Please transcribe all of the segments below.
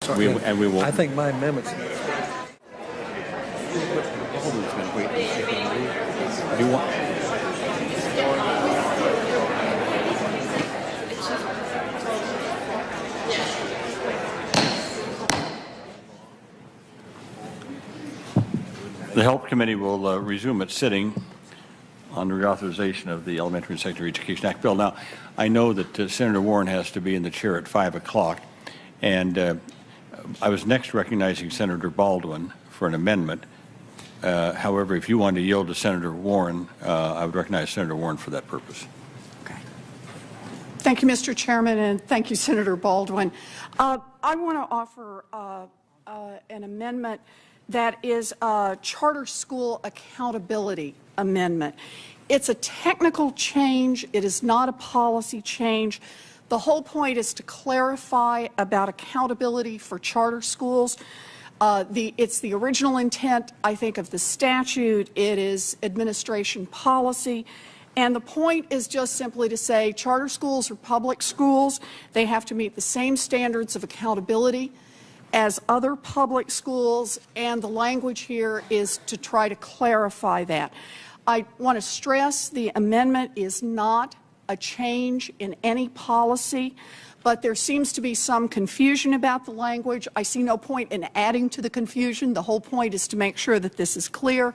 And we will. I think my amendment's. Do you want? The Health Committee will resume its sitting on the reauthorization of the Elementary and Secondary Education Act bill. Now, I know that Senator Warren has to be in the chair at 5 o'clock, and I was next recognizing Senator Baldwin for an amendment. However, if you want to yield to Senator Warren, I would recognize Senator Warren for that purpose. Okay. Thank you, Mr. Chairman, and thank you, Senator Baldwin. I want to offer an amendment that is a charter school accountability amendment. It's a technical change. It is not a policy change. The whole point is to clarify about accountability for charter schools. It's the original intent, I think, of the statute. It is administration policy. And the point is just simply to say charter schools are public schools. They have to meet the same standards of accountability as other public schools, and the language here is to try to clarify that. I want to stress the amendment is not a change in any policy, but there seems to be some confusion about the language. I see no point in adding to the confusion. The whole point is to make sure that this is clear.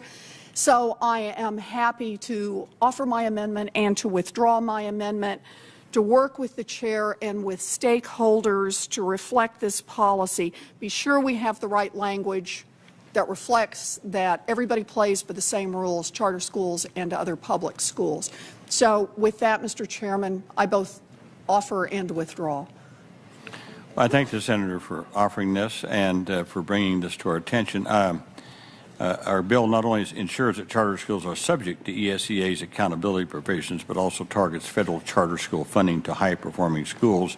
So I am happy to offer my amendment and to withdraw my amendment, to work with the chair and with stakeholders to reflect this policy. Be sure we have the right language that reflects that everybody plays by the same rules, charter schools and other public schools. So with that, Mr. Chairman, I both offer and withdraw. Well, I thank the Senator for offering this and for bringing this to our attention. Our bill not only ensures that charter schools are subject to ESEA's accountability provisions, but also targets federal charter school funding to high-performing schools.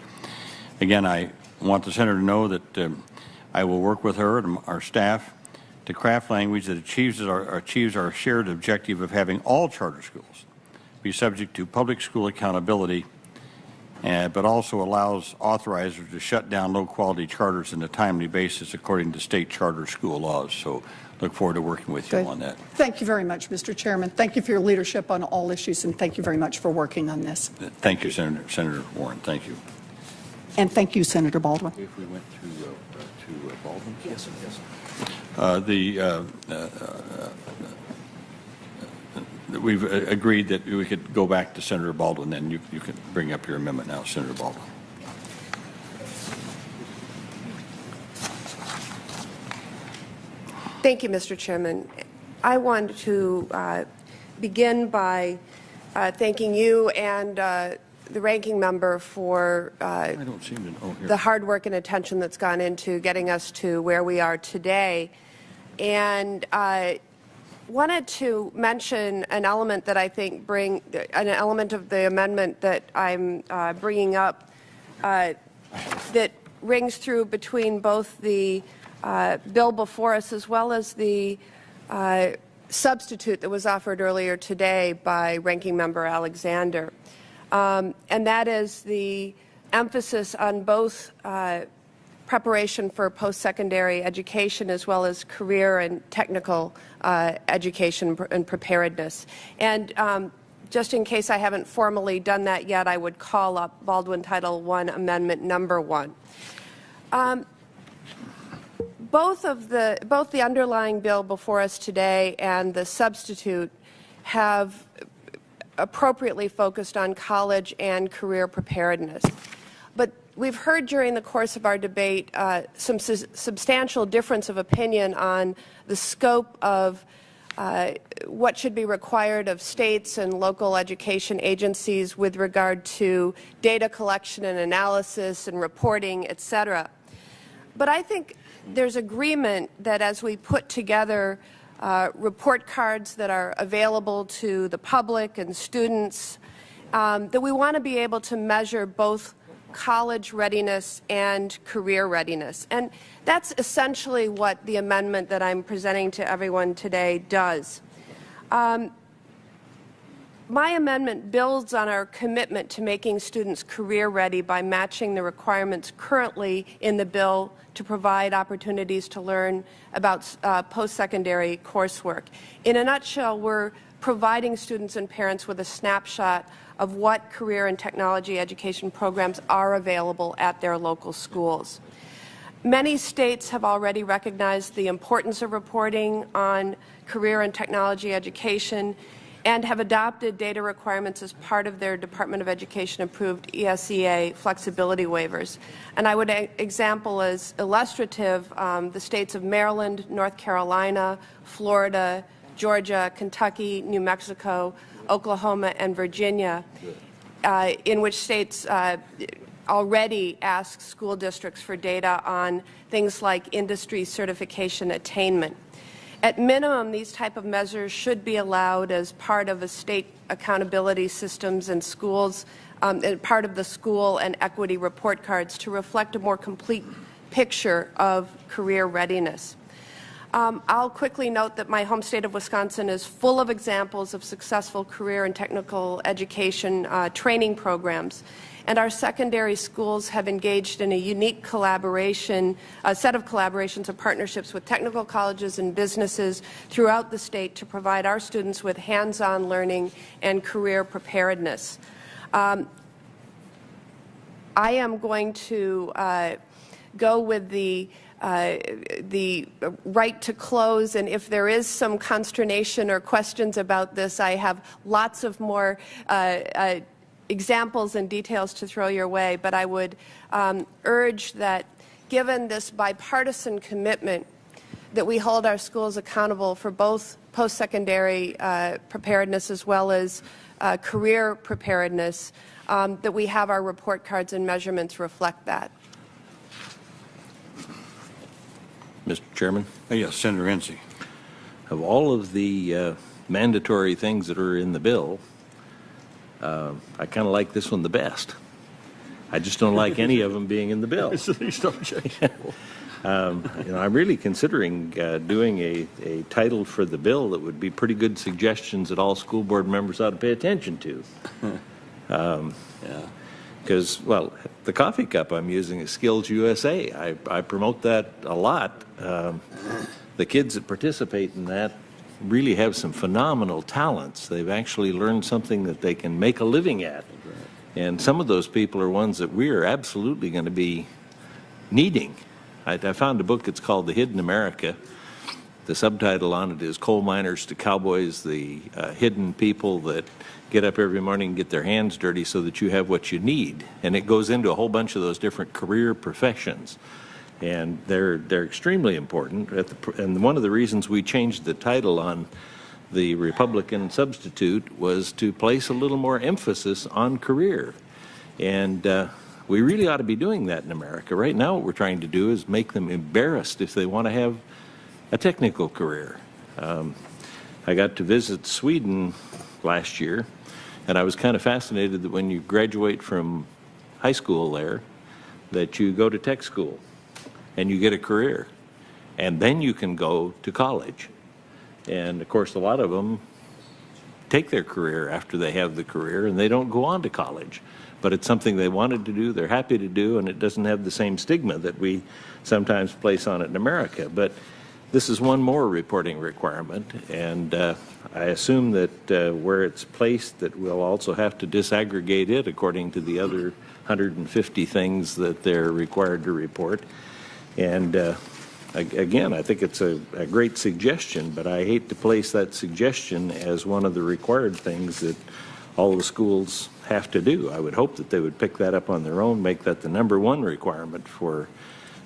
Again, I want the Senator to know that I will work with her and our staff to craft language that achieves our shared objective of having all charter schools be subject to public school accountability, but also allows authorizers to shut down low-quality charters on a timely basis according to state charter school laws. So look forward to working with you on that. Thank you very much, Mr. Chairman. Thank you for your leadership on all issues, and thank you very much for working on this. Thank you, Senator Warren. Thank you. And thank you, Senator Baldwin. If we went to Baldwin? Yes, yes. We've agreed that we could go back to Senator Baldwin, and you can bring up your amendment now, Senator Baldwin. Thank you, Mr. Chairman. I want to begin by thanking you and the ranking member for the hard work and attention that's gone into getting us to where we are today. And I wanted to mention an element that I think an element of the amendment that I'm bringing up that rings through between both the bill before us as well as the substitute that was offered earlier today by Ranking Member Alexander. And that is the emphasis on both preparation for post-secondary education as well as career and technical education and preparedness. And just in case I haven't formally done that yet, I would call up Baldwin Title I Amendment Number 1. Both the underlying bill before us today and the substitute have appropriately focused on college and career preparedness. But we've heard during the course of our debate some substantial difference of opinion on the scope of what should be required of states and local education agencies with regard to data collection and analysis and reporting, etc. But I think there's agreement that as we put together report cards that are available to the public and students, that we want to be able to measure both college readiness and career readiness. And that's essentially what the amendment that I'm presenting to everyone today does. My amendment builds on our commitment to making students career ready by matching the requirements currently in the bill to provide opportunities to learn about post-secondary coursework. In a nutshell, we're providing students and parents with a snapshot of what career and technology education programs are available at their local schools. Many states have already recognized the importance of reporting on career and technology education and have adopted data requirements as part of their Department of Education approved ESEA flexibility waivers. And I would example as illustrative the states of Maryland, North Carolina, Florida, Georgia, Kentucky, New Mexico, Oklahoma, and Virginia, in which states already ask school districts for data on things like industry certification attainment. At minimum, these type of measures should be allowed as part of a state accountability systems and schools, part of the school and equity report cards to reflect a more complete picture of career readiness. I'll quickly note that my home state of Wisconsin is full of examples of successful career and technical education training programs. And our secondary schools have engaged in a unique collaboration, a set of collaborations and partnerships with technical colleges and businesses throughout the state to provide our students with hands-on learning and career preparedness. I am going to go with the right to close, and if there is some consternation or questions about this, I have lots of more examples and details to throw your way, but I would urge that given this bipartisan commitment that we hold our schools accountable for both post-secondary preparedness as well as career preparedness, that we have our report cards and measurements reflect that. Mr. Chairman? Yes, Senator Hensey. Of all of the mandatory things that are in the bill, I kind of like this one the best. I just don't like any of them being in the bill. I'm really considering doing a title for the bill that would be pretty good suggestions that all school board members ought to pay attention to. Because, well, the coffee cup I'm using is Skills USA. I promote that a lot. The kids that participate in that really have some phenomenal talents. They've actually learned something that they can make a living at. And some of those people are ones that we are absolutely going to be needing. I found a book that's called The Hidden America. The subtitle on it is Coal Miners to Cowboys, the hidden people that get up every morning and get their hands dirty so that you have what you need. And it goes into a whole bunch of those different career professions. And they're extremely important. And one of the reasons we changed the title on the Republican substitute was to place a little more emphasis on career. And we really ought to be doing that in America. Right now what we're trying to do is make them embarrassed if they want to have a technical career. I got to visit Sweden last year, and I was kind of fascinated that when you graduate from high school there, that you go to tech school and you get a career, and then you can go to college. And of course, a lot of them take their career after they have the career, and they don't go on to college. But it's something they wanted to do, they're happy to do, and it doesn't have the same stigma that we sometimes place on it in America. But this is one more reporting requirement, and I assume that where it's placed that we'll also have to disaggregate it according to the other 150 things that they're required to report. And again, I think it's a great suggestion, but I hate to place that suggestion as one of the required things that all the schools have to do. I would hope that they would pick that up on their own, make that the #1 requirement for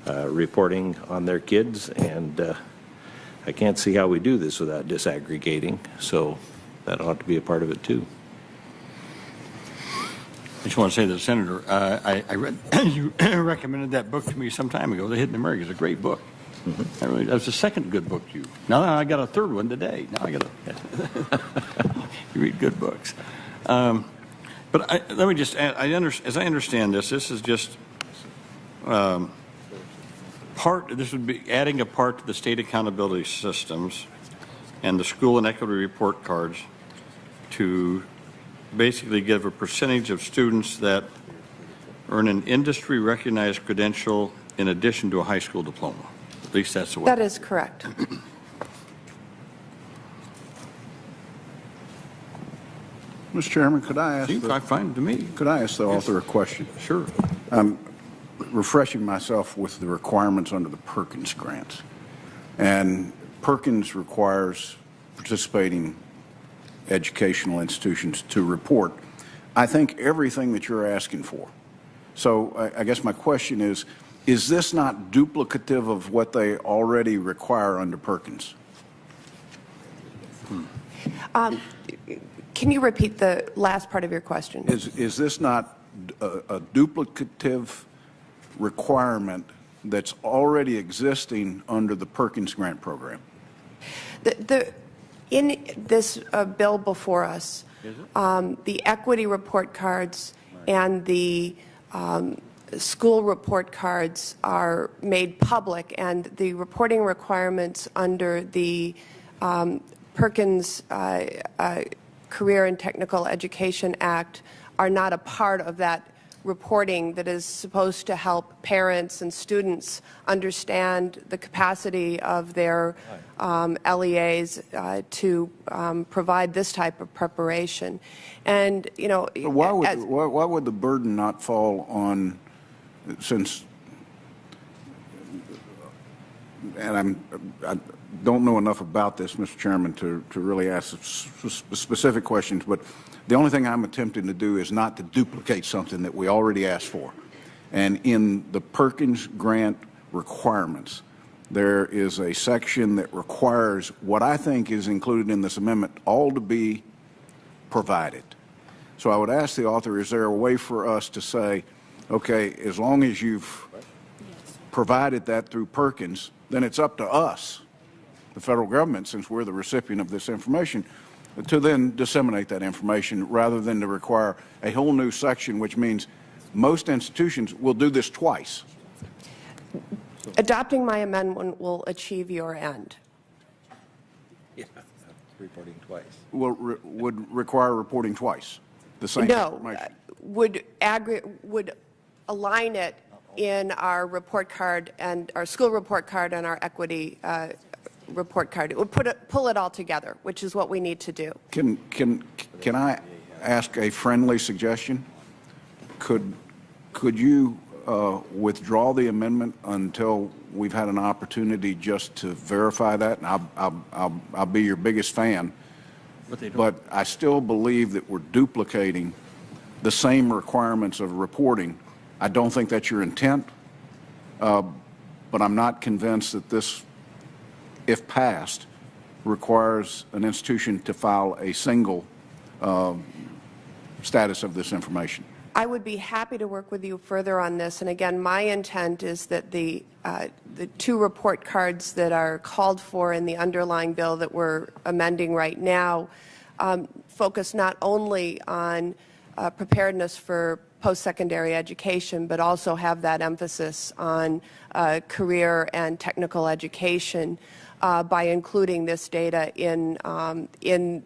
reporting on their kids, and I can't see how we do this without disaggregating, so that ought to be a part of it too. I just want to say that, Senator, I read you recommended that book to me some time ago. The Hidden America is a great book. Mm-hmm. That was the second good book you. Now I got a third one today. Now I got a. You read good books, but let me just add. As I understand this, this is just part. This would be adding a part to the state accountability systems and the school and equity report cards to basically give a percentage of students that earn an industry-recognized credential in addition to a high school diploma. At least that's the way. That is correct. Mr. Chairman, could I ask Seems like fine to me. could I ask the author a question? Sure. Refreshing myself with the requirements under the Perkins grants. And Perkins requires participating educational institutions to report, I think, everything that you're asking for. So I guess my question is this not duplicative of what they already require under Perkins? Can you repeat the last part of your question? Is this not a duplicative requirement that's already existing under the Perkins grant program? In this bill before us, the equity report cards and the school report cards are made public, and the reporting requirements under the Perkins Career and Technical Education Act are not a part of that reporting that is supposed to help parents and students understand the capacity of their LEAs to provide this type of preparation. And, you know, Why would the burden not fall on, since, and I don't know enough about this, Mr. Chairman, to really ask specific questions, but the only thing I'm attempting to do is not to duplicate something that we already asked for. And in the Perkins grant requirements, there is a section that requires what I think is included in this amendment all to be provided. So I would ask the author, is there a way for us to say, okay, as long as you've provided that through Perkins, then it's up to us, the federal government, since we're the recipient of this information, to then disseminate that information rather than to require a whole new section, which means most institutions will do this twice. adopting my amendment will achieve your end. Yeah, reporting twice. Would require reporting twice, the same No, information. would align it in our report card and our school report card and our equity report card. It would pull it all together, which is what we need to do. Can I ask a friendly suggestion? Could you withdraw the amendment until we've had an opportunity just to verify that? And I'll be your biggest fan. But I still believe that we're duplicating the same requirements of reporting. I don't think that's your intent, but I'm not convinced that this, if passed, requires an institution to file a single status of this information. I would be happy to work with you further on this. And again, my intent is that the two report cards that are called for in the underlying bill that we're amending right now focus not only on preparedness for post-secondary education, but also have that emphasis on career and technical education by including this data in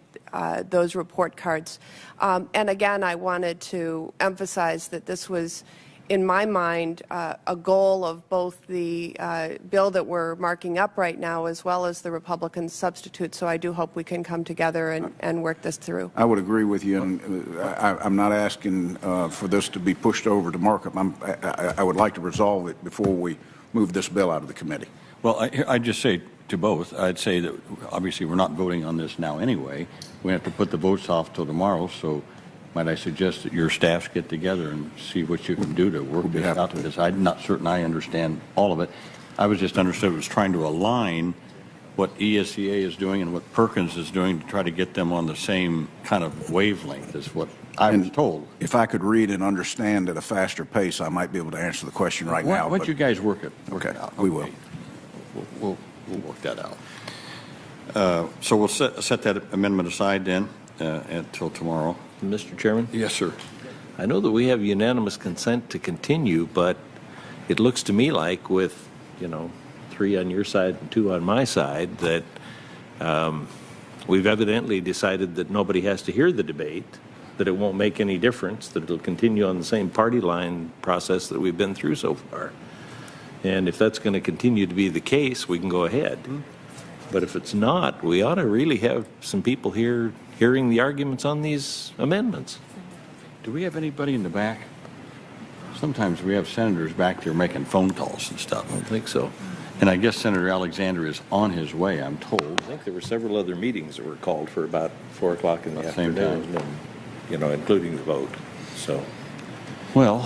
those report cards. And again, I wanted to emphasize that this was, in my mind, a goal of both the bill that we're marking up right now as well as the Republican substitute. So I do hope we can come together and work this through. I would agree with you, and I'm not asking for this to be pushed over to markup. I would like to resolve it before we move this bill out of the committee. Well, I'd just say to both, I'd say that obviously we're not voting on this now anyway. We have to put the votes off till tomorrow, so might I suggest that your staffs get together and see what you can do to work this out with this. I'm not certain I understand all of it. I was just understood it was trying to align what ESEA is doing and what Perkins is doing to try to get them on the same kind of wavelength is what I was told. If I could read and understand at a faster pace, I might be able to answer the question right now. Why don't you guys work it out? We will. We'll work that out. So we'll set that amendment aside then until tomorrow. Mr. Chairman? Yes, sir. I know that we have unanimous consent to continue, but it looks to me like with, 3 on your side and 2 on my side, that we've evidently decided that nobody has to hear the debate. that it won't make any difference, that it'll continue on the same party line process that we've been through so far. And if that's going to continue to be the case, we can go ahead. But if it's not, we ought to really have some people here hearing the arguments on these amendments. Do we have anybody in the back? Sometimes we have senators back there making phone calls and stuff. I don't think so. And I guess Senator Alexander is on his way, I'm told. I think there were several other meetings that were called for about 4 o'clock in the At the same afternoon, and, you know, including the vote. So, Well,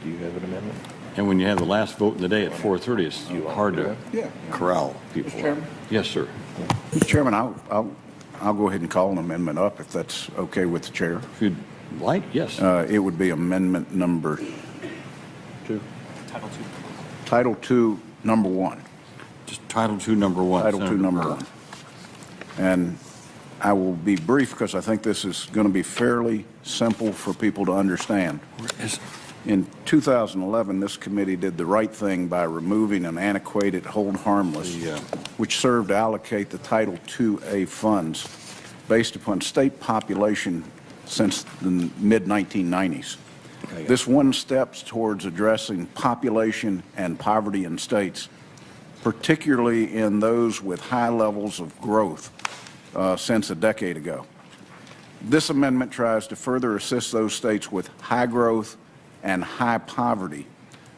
do you have an amendment? and when you have the last vote in the day at 4:30, it's hard to Yeah. corral people. Mr. Chairman? Yes, sir. Mr. Chairman, I'll go ahead and call an amendment up if that's okay with the chair. If you'd like, yes. It would be amendment number 2. Title II, number 1. Just Title II, number 1. Title II, Senator number Burr. 1. And I will be brief because I think this is going to be fairly simple for people to understand. Where is it? In 2011, this committee did the right thing by removing an antiquated hold harmless, which served to allocate the Title IIA funds based upon state population since the mid-1990s. This one steps towards addressing population and poverty in states, particularly in those with high levels of growth since a decade ago. This amendment tries to further assist those states with high growth and high poverty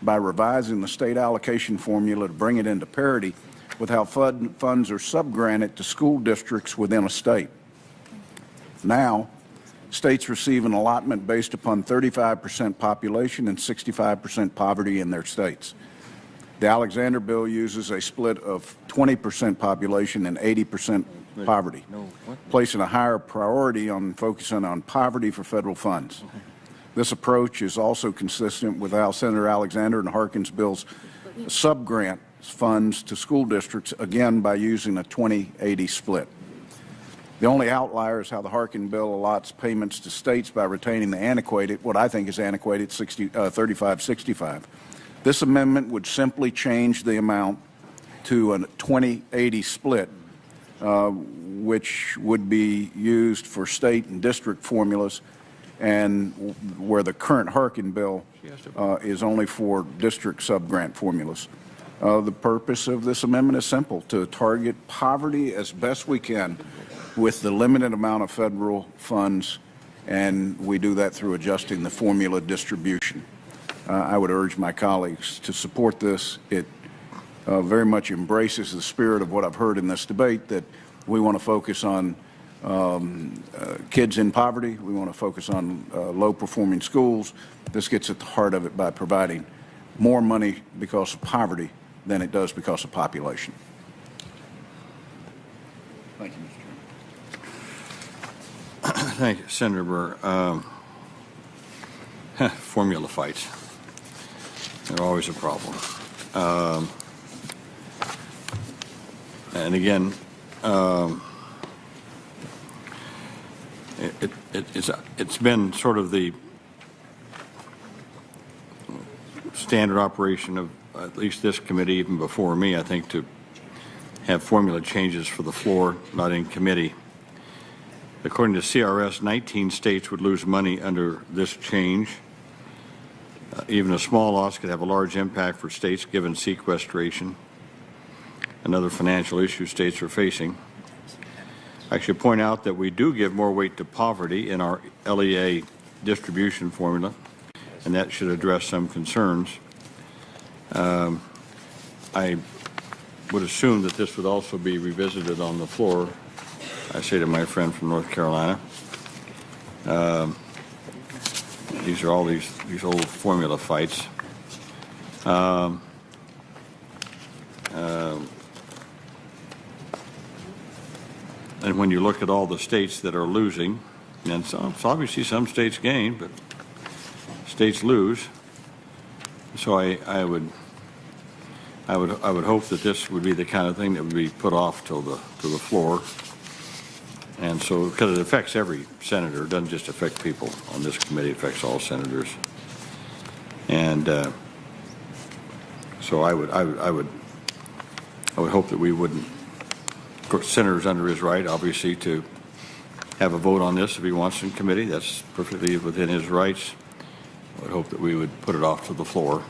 by revising the state allocation formula to bring it into parity with how funds are subgranted to school districts within a state. Now, states receive an allotment based upon 35% population and 65% poverty in their states. The Alexander bill uses a split of 20% population and 80% poverty, placing a higher priority on focusing on poverty for federal funds. This approach is also consistent with how Senator Alexander and Harkin's bills subgrant funds to school districts, again by using a 20-80 split. The only outlier is how the Harkin bill allots payments to states by retaining the antiquated, what I think is antiquated, 35-65. This amendment would simply change the amount to a 20-80 split, which would be used for state and district formulas, and where the current Harkin bill is only for district subgrant formulas. The purpose of this amendment is simple: to target poverty as best we can with the limited amount of federal funds, and we do that through adjusting the formula distribution. I would urge my colleagues to support this. It very much embraces the spirit of what I've heard in this debate, that we want to focus on kids in poverty. We want to focus on low-performing schools. This gets at the heart of it by providing more money because of poverty than it does because of population. Thank you, Mr. Chairman. Thank you, Senator Burr. Formula fights. They're always a problem. And again, it's been sort of the standard operation of at least this committee, even before me, I think, to have formula changes for the floor, not in committee. According to CRS, 19 states would lose money under this change. Even a small loss could have a large impact for states given sequestration and other financial issues states are facing. I should point out that we do give more weight to poverty in our LEA distribution formula, and that should address some concerns. I would assume that this would also be revisited on the floor, I say to my friend from North Carolina. These are all these old formula fights. And when you look at all the states that are losing, and so obviously some states gain, but states lose. So I would hope that this would be the kind of thing that would be put off to the floor. And so, because it affects every senator, it doesn't just affect people on this committee, it affects all senators. And so I would hope that we wouldn't. Of course, senator's under his right, obviously, to have a vote on this if he wants in committee. That's perfectly within his rights. I would hope that we would put it off to the floor.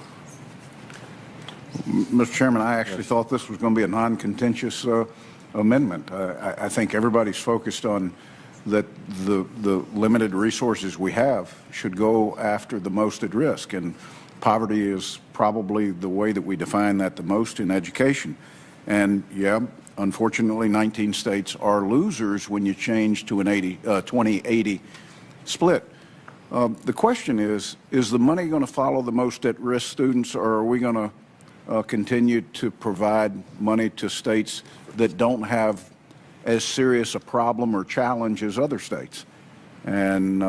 Mr. Chairman, I actually thought this was going to be a non-contentious amendment. I think everybody's focused on that the limited resources we have should go after the most at risk, and poverty is probably the way that we define that the most in education. And yeah, unfortunately, 19 states are losers when you change to an 20-80 split. The question is the money going to follow the most at-risk students, or are we going to continue to provide money to states that don't have as serious a problem or challenge as other states? And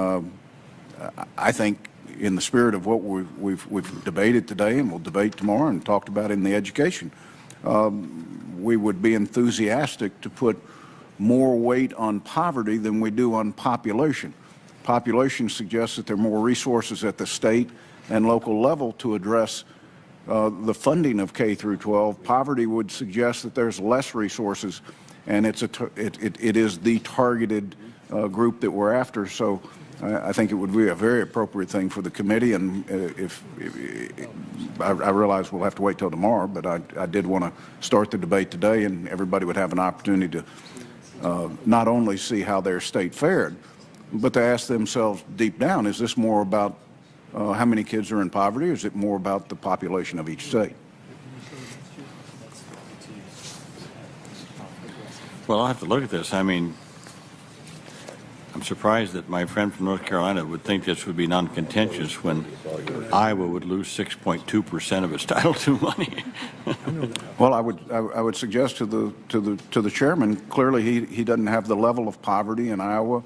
I think in the spirit of what we've debated today and we'll debate tomorrow and talked about in the education, we would be enthusiastic to put more weight on poverty than we do on population. Population suggests that there are more resources at the state and local level to address the funding of K through 12. Poverty would suggest that there's less resources, and it is the targeted group that we're after. So I think it would be a very appropriate thing for the committee, and I realize we'll have to wait till tomorrow, but I did want to start the debate today, and everybody would have an opportunity to not only see how their state fared, but to ask themselves deep down, is this more about how many kids are in poverty, or is it more about the population of each state? Well, I'll have to look at this. I mean, I'm surprised that my friend from North Carolina would think this would be non-contentious when Iowa would lose 6.2% of its Title II money. Well, I would suggest to the chairman, clearly he doesn't have the level of poverty in Iowa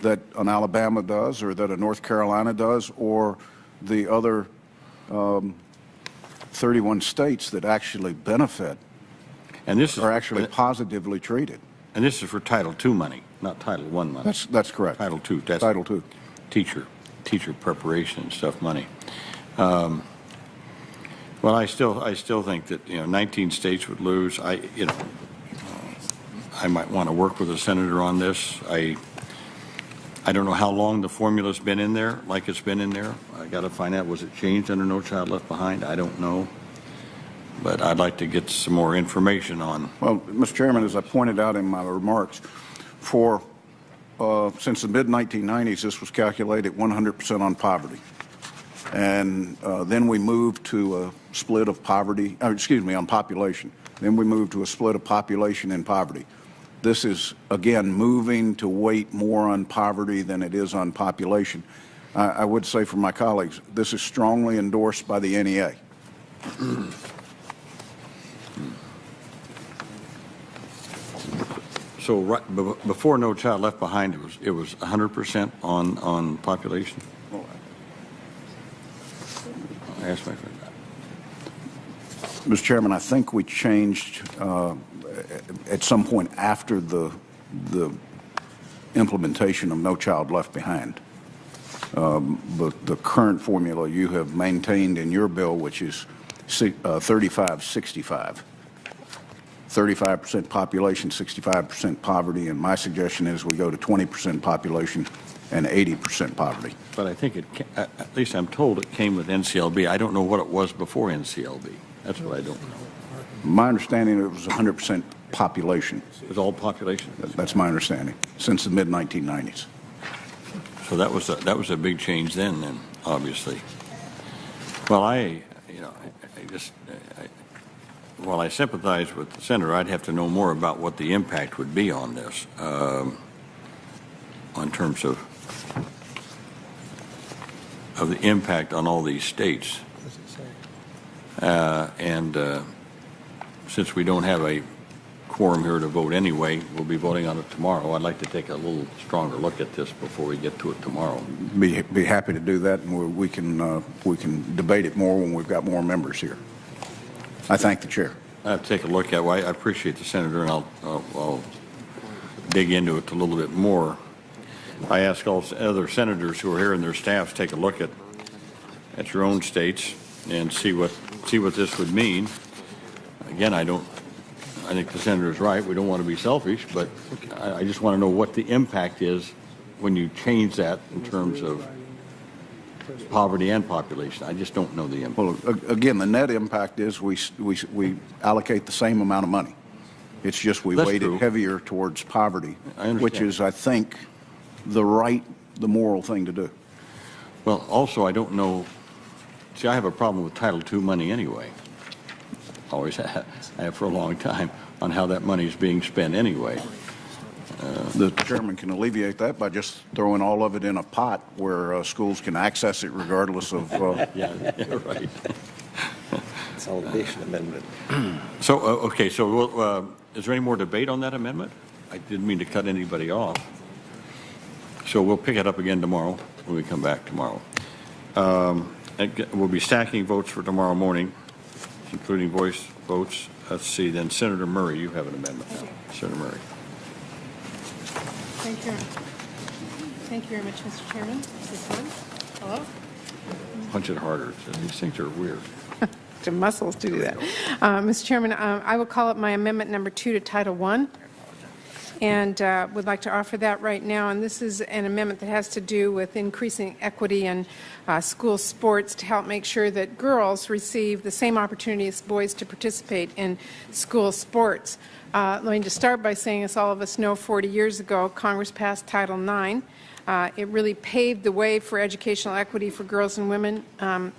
that an Alabama does, or that a North Carolina does, or the other 31 states that actually benefit and this are actually positively treated. And this is for Title II money, not Title I money. That's correct. Title II. That's Title II. Teacher preparation and stuff money. Well, I still think that 19 states would lose. I might want to work with the senator on this. I don't know how long the formula's been in there, like it's been in there. I got to find out, was it changed under No Child Left Behind? I don't know. But I'd like to get some more information on. Well, Mr. Chairman, as I pointed out in my remarks, since the mid-1990s, this was calculated 100% on poverty. And then we moved to a split of poverty, on population. Then we moved to a split of population and poverty. This is, again, moving to weight more on poverty than it is on population. I would say for my colleagues, this is strongly endorsed by the NEA. So right before No Child Left Behind, it was 100% on population. I asked my friend that. Mr. Chairman, I think we changed at some point after the implementation of No Child Left Behind. But the current formula you have maintained in your bill, which is 35-65. 35% population, 65% poverty, and my suggestion is we go to 20% population and 80% poverty. But I think at least I'm told it came with NCLB. I don't know what it was before NCLB. That's what I don't know. My understanding, it was 100% population. It was all population? That's my understanding, since the mid-1990s. So that was a big change then, obviously. Well, while I sympathize with the senator, I'd have to know more about what the impact would be on this, in terms of the impact on all these states. Since we don't have a quorum here to vote anyway, we'll be voting on it tomorrow. I'd like to take a little stronger look at this before we get to it tomorrow. Be happy to do that, and we can debate it more when we've got more members here. I thank the chair. I have to take a look at it. I appreciate the senator, and I'll dig into it a little bit more. I ask all other senators who are here and their staffs take a look at your own states and see what this would mean. Again, I don't I think the senator is right. We don't want to be selfish, but I just want to know what the impact is when you change that in terms of poverty and population. I just don't know the impact. Well, again, the net impact is we allocate the same amount of money. It's just we That's weight true. it heavier towards poverty, I understand. which is, I think, the moral thing to do. Well, also, I don't know. See, I have a problem with Title II money anyway. Always have. I have for a long time on how that money is being spent anyway. The chairman can alleviate that by just throwing all of it in a pot where schools can access it regardless of. Yeah, right. Consolidation amendment. So, okay, so is there any more debate on that amendment? I didn't mean to cut anybody off. So we'll pick it up again tomorrow when we come back tomorrow. We'll be stacking votes for tomorrow morning, including voice votes. Let's see, then Senator Murray, you have an amendment now. Senator Murray. Thank you. Thank you very much, Mr. Chairman. Is this on? Hello? Punch it harder. These things are weird. The muscles to do that. Mr. Chairman, I will call up my amendment number 2 to Title I, and would like to offer that right now. And this is an amendment that has to do with increasing equity in school sports to help make sure that girls receive the same opportunity as boys to participate in school sports. Let me just start by saying, as all of us know, 40 years ago, Congress passed Title IX. It really paved the way for educational equity for girls and women,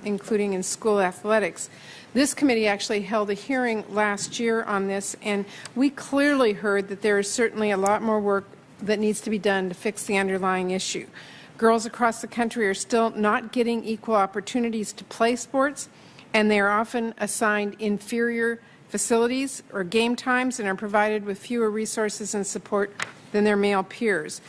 including in school athletics. This committee actually held a hearing last year on this, and we clearly heard that there is certainly a lot more work that needs to be done to fix the underlying issue. Girls across the country are still not getting equal opportunities to play sports, and they are often assigned inferior facilities or game times and are provided with fewer resources and support than their male peers.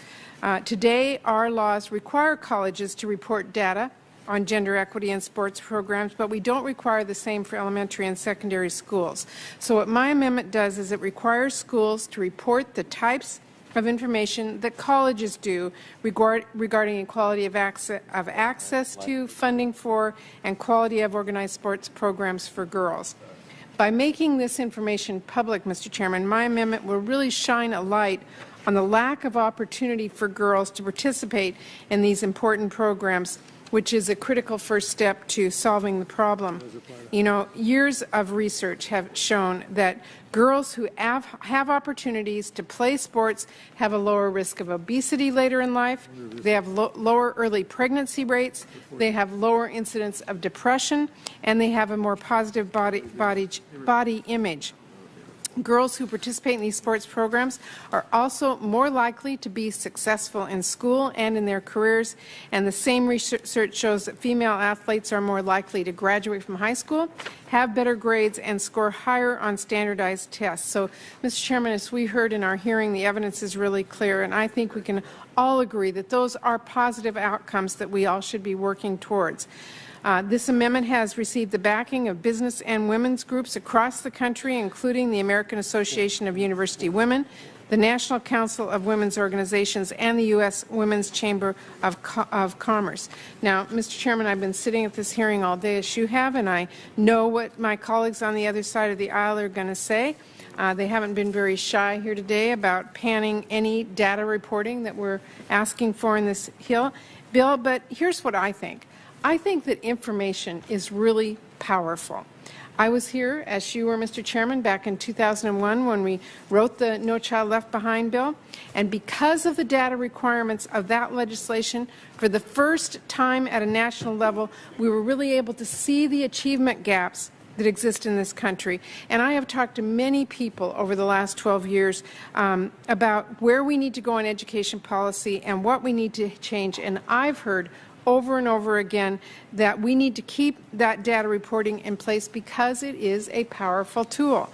Today, our laws require colleges to report data on gender equity in sports programs, but we don't require the same for elementary and secondary schools. So what my amendment does is it requires schools to report the types of information that colleges do regarding equality of access to, funding for, and quality of organized sports programs for girls. By making this information public, Mr. Chairman, my amendment will really shine a light on the lack of opportunity for girls to participate in these important programs, which is a critical first step to solving the problem. You know, years of research have shown that girls who have opportunities to play sports have a lower risk of obesity later in life, they have lower early pregnancy rates, they have lower incidence of depression, and they have a more positive body image. Girls who participate in these sports programs are also more likely to be successful in school and in their careers, and the same research shows that female athletes are more likely to graduate from high school, have better grades, and score higher on standardized tests. So, Mr. Chairman, as we heard in our hearing, the evidence is really clear, and I think we can all agree that those are positive outcomes that we all should be working towards. This amendment has received the backing of business and women's groups across the country, including the American Association of University Women, the National Council of Women's Organizations, and the U.S. Women's Chamber of Commerce. Now, Mr. Chairman, I've been sitting at this hearing all day, as you have, and I know what my colleagues on the other side of the aisle are going to say. They haven't been very shy here today about panning any data reporting that we're asking for in this bill, but here's what I think. I think that information is really powerful. I was here, as you were, Mr. Chairman, back in 2001 when we wrote the No Child Left Behind bill, and because of the data requirements of that legislation, for the first time at a national level, we were really able to see the achievement gaps that exist in this country. And I have talked to many people over the last 12 years about where we need to go in education policy and what we need to change, and I've heard over and over again that we need to keep that data reporting in place because it is a powerful tool.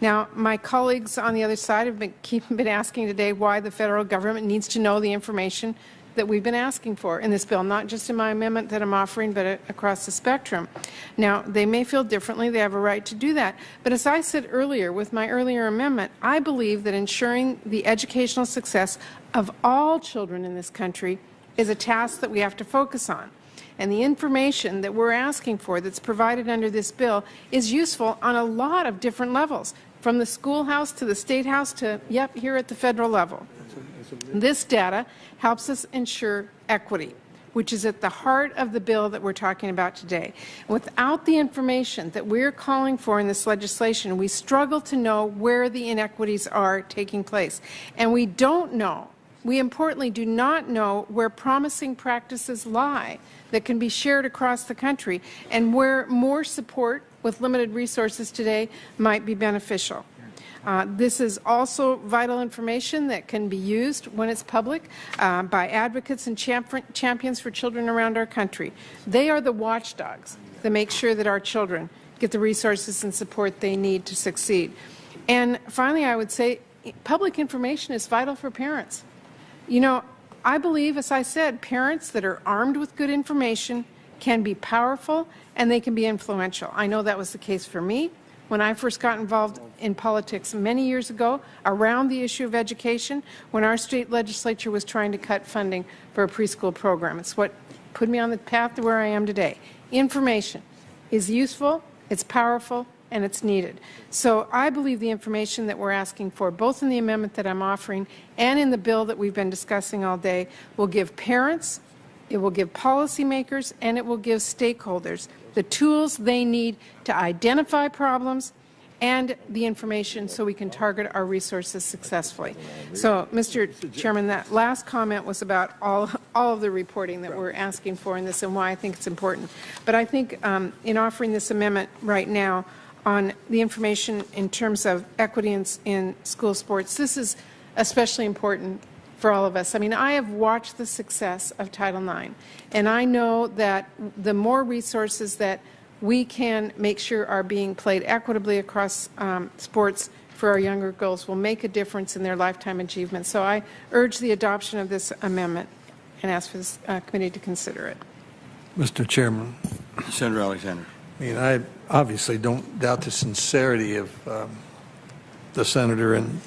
Now, my colleagues on the other side have been asking today why the federal government needs to know the information that we've been asking for in this bill, not just in my amendment that I'm offering, but across the spectrum. Now, they may feel differently. They have a right to do that. But as I said earlier with my earlier amendment, I believe that ensuring the educational success of all children in this country is a task that we have to focus on. And the information that we're asking for that's provided under this bill is useful on a lot of different levels. from the schoolhouse to the state house to, yep, here at the federal level. This data helps us ensure equity, which is at the heart of the bill that we're talking about today. Without the information that we're calling for in this legislation, we struggle to know where the inequities are taking place. And we don't know, we importantly do not know where promising practices lie that can be shared across the country and where more support with limited resources today might be beneficial. This is also vital information that can be used when it's public by advocates and champions for children around our country. They are the watchdogs that make sure that our children get the resources and support they need to succeed. And finally, I would say public information is vital for parents. You know, I believe, as I said, parents that are armed with good information can be powerful and they can be influential. I know that was the case for me when I first got involved in politics many years ago around the issue of education, when our state legislature was trying to cut funding for a preschool program. It's what put me on the path to where I am today. Information is useful, it's powerful, and it's needed. So I believe the information that we're asking for, both in the amendment that I'm offering and in the bill that we've been discussing all day, will give parents, it will give policymakers, and it will give stakeholders the tools they need to identify problems and the information so we can target our resources successfully. So, Mr. Chairman, that last comment was about all of the reporting that we're asking for in this and why I think it's important. But I think in offering this amendment right now on the information in terms of equity in school sports, this is especially important for all of us. I mean, I have watched the success of Title IX, and I know that the more resources that we can make sure are being played equitably across sports for our younger girls will make a difference in their lifetime achievement. So I urge the adoption of this amendment and ask for this committee to consider it. Mr. Chairman, Senator Alexander. I mean, I obviously don't doubt the sincerity of the senator, and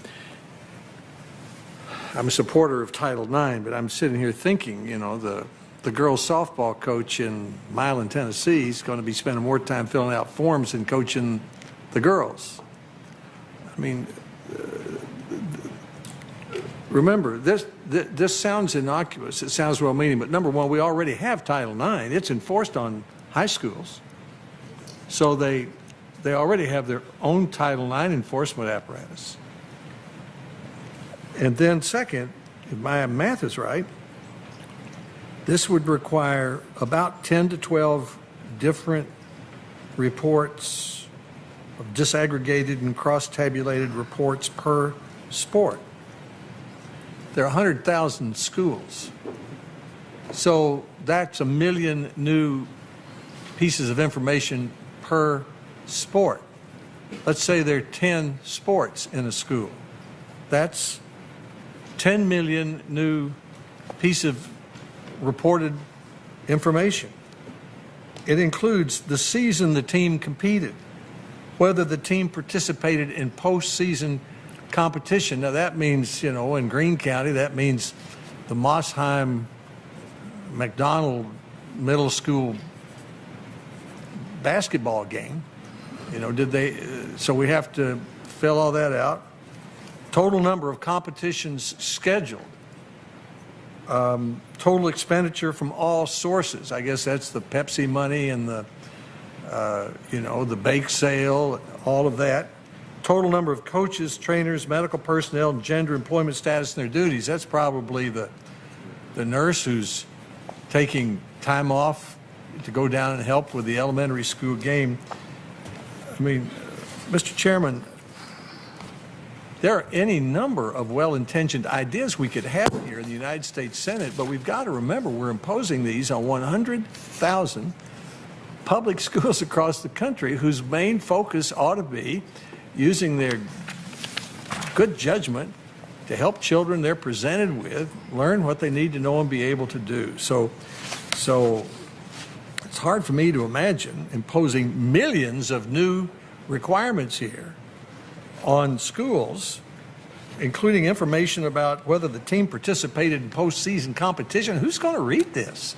I'm a supporter of Title IX, but I'm sitting here thinking, you know, the girls softball coach in Milan, Tennessee is going to be spending more time filling out forms than coaching the girls. I mean, remember, this sounds innocuous. It sounds well-meaning, but number one, we already have Title IX. It's enforced on high schools. So they already have their own Title IX enforcement apparatus. And then second, if my math is right, this would require about 10 to 12 different reports, of disaggregated and cross-tabulated reports per sport. There are 100,000 schools. So that's 1 million new pieces of information per sport. Let's say there are 10 sports in a school. That's 10 million new piece of reported information. It includes the season the team competed, whether the team participated in postseason competition. Now that means, you know, in Greene County, that means the Mosheim McDonald Middle School basketball game. You know, so we have to fill all that out. Total number of competitions scheduled. Total expenditure from all sources. I guess that's the Pepsi money and the, you know, the bake sale, all of that. Total number of coaches, trainers, medical personnel, and gender, employment status, and their duties. That's probably the nurse who's taking time off to go down and help with the elementary school game. I mean, Mr. Chairman, there are any number of well-intentioned ideas we could have here in the United States Senate, but we've got to remember we're imposing these on 100,000 public schools across the country whose main focus ought to be using their good judgment to help children they're presented with learn what they need to know and be able to do. So it's hard for me to imagine imposing millions of new requirements here on schools, including information about whether the team participated in postseason competition. Who's going to read this?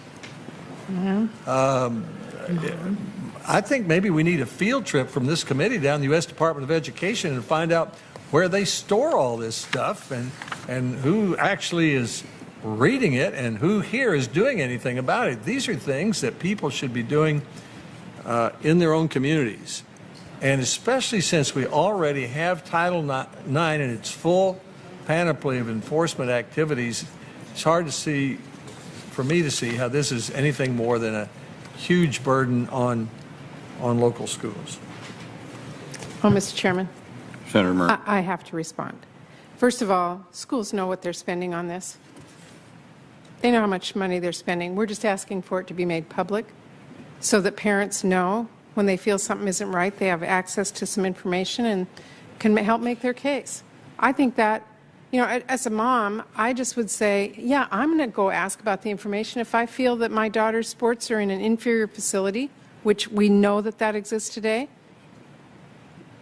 I I think maybe we need a field trip from this committee down to the U.S. Department of Education and find out where they store all this stuff and who actually is reading it and who here is doing anything about it. These are things that people should be doing in their own communities. And especially since we already have Title IX in its full panoply of enforcement activities, it's hard to see, for me to see, how this is anything more than a huge burden on local schools. Oh, Mr. Chairman, Senator Murray. I have to respond. First of all, schools know what they're spending on this. They know how much money they're spending. We're just asking for it to be made public so that parents know when they feel something isn't right, they have access to some information and can help make their case. I think that, as a mom, I just would say, yeah, I'm going to go ask about the information. If I feel that my daughter's sports are in an inferior facility, which we know that exists today,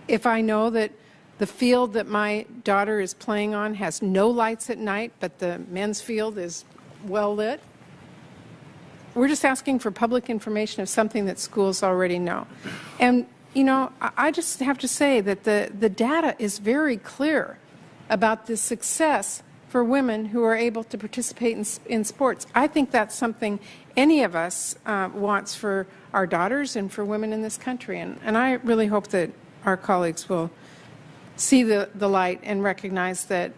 if I know that the field that my daughter is playing on has no lights at night, but the men's field is well lit, we're just asking for public information of something that schools already know. And, I just have to say that the data is very clear about the success for women who are able to participate in sports. I think that's something any of us wants for our daughters and for women in this country. And I really hope that our colleagues will see the light and recognize that,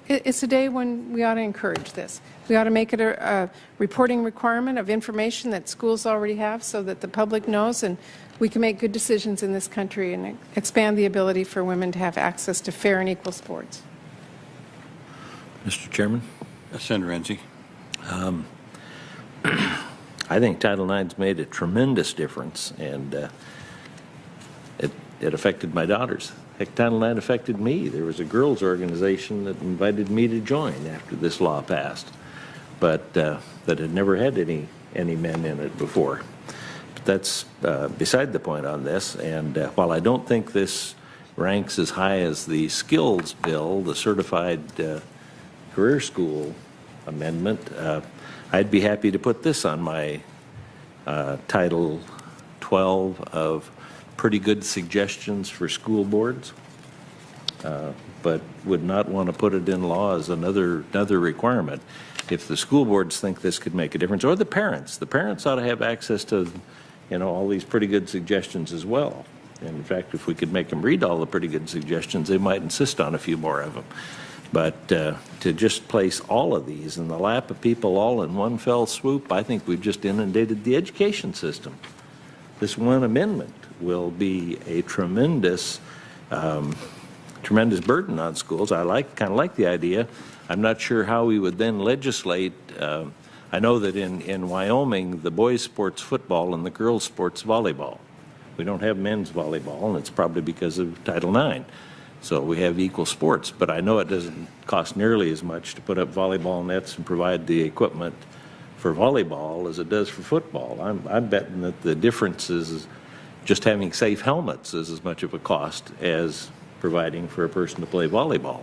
it's a day when we ought to encourage this. We ought to make it a reporting requirement of information that schools already have so that the public knows and we can make good decisions in this country and expand the ability for women to have access to fair and equal sports. Mr. Chairman? Senator Renzi. I think Title IX's made a tremendous difference, and it affected my daughters. Heck, Title IX affected me. There was a girls' organization that invited me to join after this law passed, but that had never had any men in it before. But that's beside the point on this, and while I don't think this ranks as high as the skills bill, the certified career school amendment, I'd be happy to put this on my Title 12 of pretty good suggestions for school boards, but would not want to put it in law as another requirement. If the school boards think this could make a difference, or the parents ought to have access to, all these pretty good suggestions as well. And in fact, if we could make them read all the pretty good suggestions, they might insist on a few more of them. But to just place all of these in the lap of people all in one fell swoop, I think we've just inundated the education system. This one amendment will be a tremendous burden on schools. I kind of like the idea. I'm not sure how we would then legislate. I know that in Wyoming, the boys' sports football and the girls' sports volleyball. We don't have men's volleyball, and it's probably because of Title IX. So we have equal sports, but I know it doesn't cost nearly as much to put up volleyball nets and provide the equipment for volleyball as it does for football. I'm betting that the difference is just having safe helmets is as much of a cost as providing for a person to play volleyball.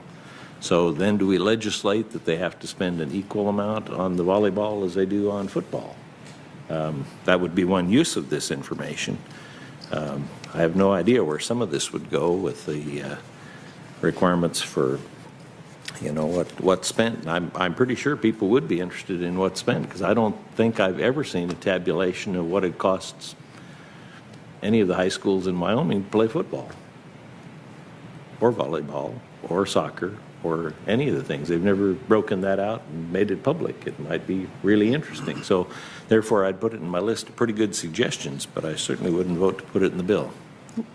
So then do we legislate that they have to spend an equal amount on the volleyball as they do on football? That would be one use of this information. I have no idea where some of this would go with the requirements for, what's spent. I'm pretty sure people would be interested in what's spent, because I don't think I've ever seen a tabulation of what it costs any of the high schools in Wyoming to play football or volleyball or soccer or any of the things. They've never broken that out and made it public. It might be really interesting. So therefore, I'd put it in my list of pretty good suggestions, but I certainly wouldn't vote to put it in the bill.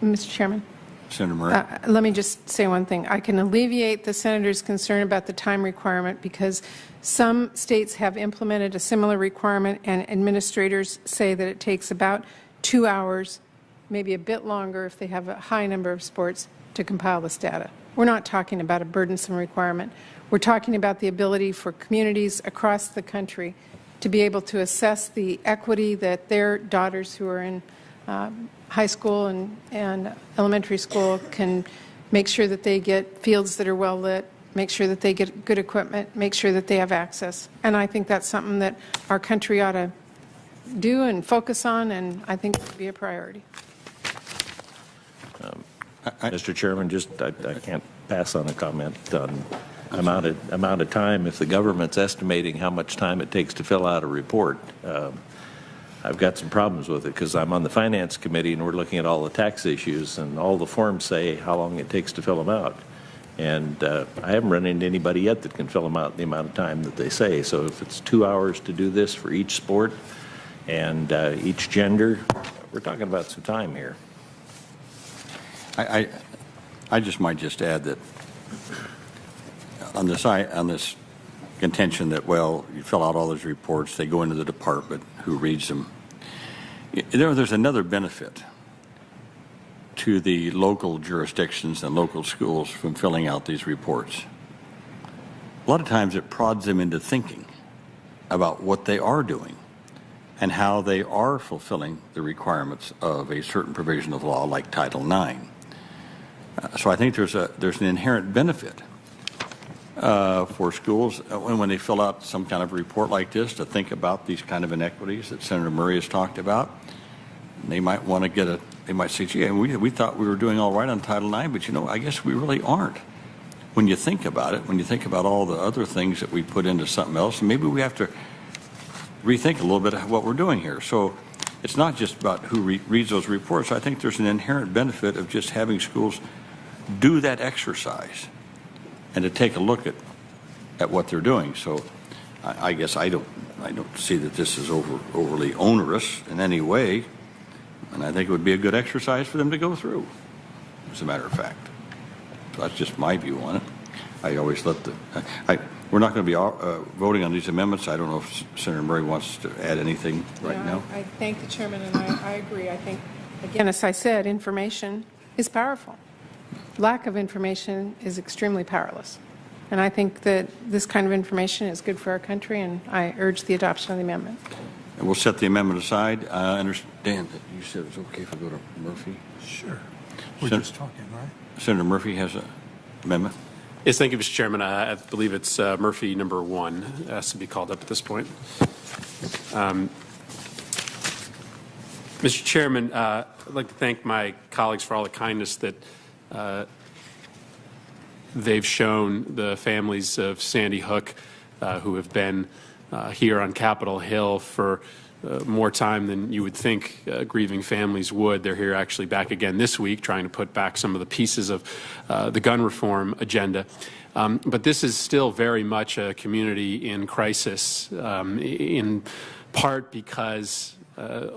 Mr. Chairman? Senator Murray. Let me just say one thing. I can alleviate the senator's concern about the time requirement because some states have implemented a similar requirement, and administrators say that it takes about 2 hours, maybe a bit longer if they have a high number of sports, to compile this data. We're not talking about a burdensome requirement. We're talking about the ability for communities across the country to be able to assess the equity that their daughters who are in high school and elementary school can make sure that they get fields that are well lit, make sure that they get good equipment, make sure that they have access. And I think that's something that our country ought to do and focus on, and I think it would be a priority. Mr. Chairman, I can't pass on a comment on amount of time. If the government's estimating how much time it takes to fill out a report, I've got some problems with it because I'm on the Finance Committee and we're looking at all the tax issues, and all the forms say how long it takes to fill them out. And I haven't run into anybody yet that can fill them out in the amount of time that they say. So if it's 2 hours to do this for each sport and each gender, we're talking about some time here. I just might just add that on this contention that, well, you fill out all those reports, they go into the department who reads them. There's another benefit to the local jurisdictions and local schools from filling out these reports. A lot of times it prods them into thinking about what they are doing and how they are fulfilling the requirements of a certain provision of law like Title IX. So I think there's an inherent benefit for schools when they fill out some kind of report like this to think about these kind of inequities that Senator Murray has talked about. And they might want to they might say, gee, we thought we were doing all right on Title IX, but I guess we really aren't. When you think about it, when you think about all the other things that we put into something else, maybe we have to rethink a little bit of what we're doing here. So it's not just about who reads those reports. I think there's an inherent benefit of just having schools do that exercise and to take a look at what they're doing. So I guess I don't see that this is overly onerous in any way, and I think it would be a good exercise for them to go through, as a matter of fact. So that's just my view on it. I always let we're not going to be voting on these amendments. I don't know if Senator Murray wants to add anything right now. I thank the chairman, and I agree. I think, again, as I said, information is powerful. Lack of information is extremely powerless. And I think that this kind of information is good for our country, and I urge the adoption of the amendment. And we'll set the amendment aside. I understand that you said it was okay if we go to Murphy. Sure. We're just talking, right? Senator Murphy has an amendment. Yes, thank you, Mr. Chairman. I believe it's Murphy number 1 has to be called up at this point. Mr. Chairman, I'd like to thank my colleagues for all the kindness that they've shown the families of Sandy Hook who have been here on Capitol Hill for more time than you would think grieving families would. They're here actually back again this week trying to put back some of the pieces of the gun reform agenda. But this is still very much a community in crisis, in part because